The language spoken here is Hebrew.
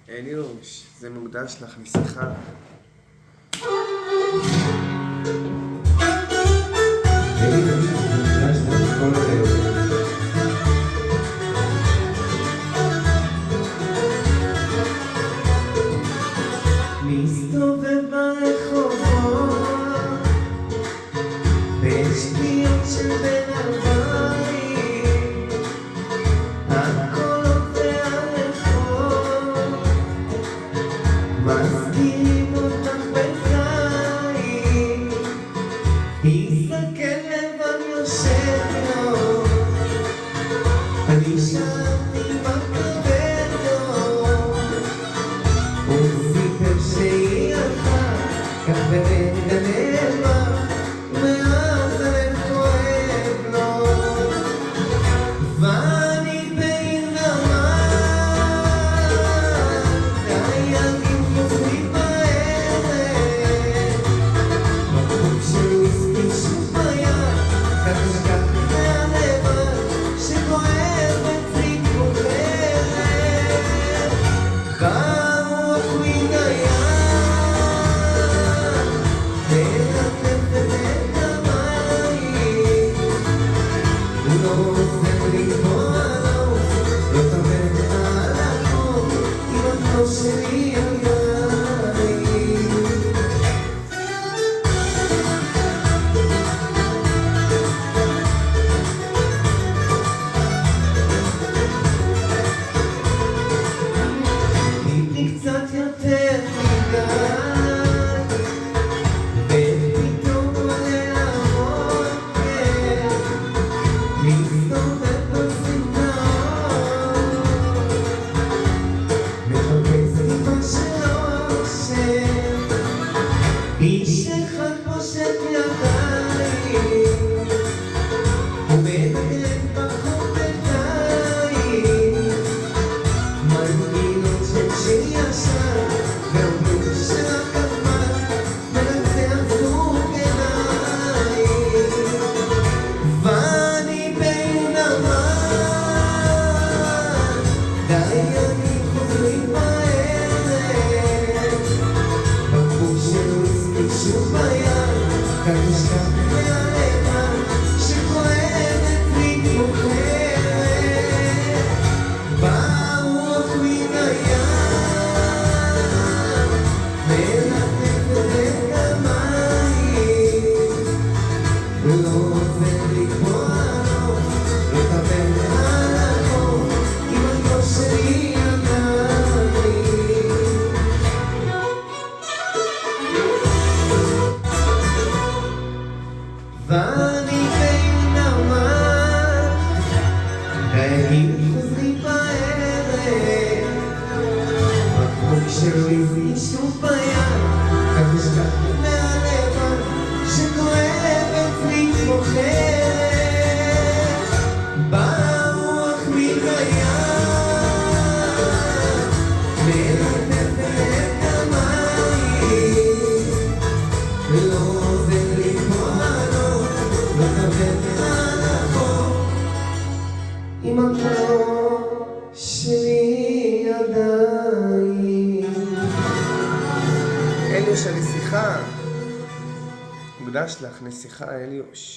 אליוש, זה מוקדש לך, נסיכה. מסתובב ברחובות בשניות של בין הבית, הקולות והרחוב מזכירים אותך בינתיים. הסתכל לבן יושב לו, אני שאלתי מה קורה לו, הוא סיפר שהיא הלכה כך ברגע נעלמה, ואז הלב כואב לו, ואני בהרדמה. והילדים חוזרים בערב, בחור של וויסקי שוב ביד, כך שכח מהלבד שכואב אצלי כמו חרב. ברוח מן הים מלטפת את המים, הוא לא עוזר לקבוע לו, לא תאבד על החור אם את לא שלי עדיין. תתני קצת יותר מדי, ופתאום עולה הרוקר, מסתובב בסמטאות, מחפש טיפה של אושר, איש אחד פושט ידיים, ומנגן בחופתיים, מנגינות של שיר ישן, ואומרים שרק הזמן מנצח זוג עיניים. ואני בהרדמה, דיינים חוזרים בערב, בחור של וויסקי שוב ביד, כך נשכח מהלבד שכואב אצלי כמו חרב. ברוח מן הים מלטפת את המים, לא עוזר לקבוע לו, לא תאבד על החור אם את לא שלי עדיין. ואני בהרדמה, דיינים חוזרים בערב, בחור של וויסקי שוב ביד, כך נשכח מהלבד שכואב אצלי כמו חרב. ברוח מן הים מלטפת את המים, לא עוזר לקבוע לו, לא תאבד על החור אם את לא שלי עדיין. אליוש הנסיכה. מוקדש לך, נסיכה, אליוש.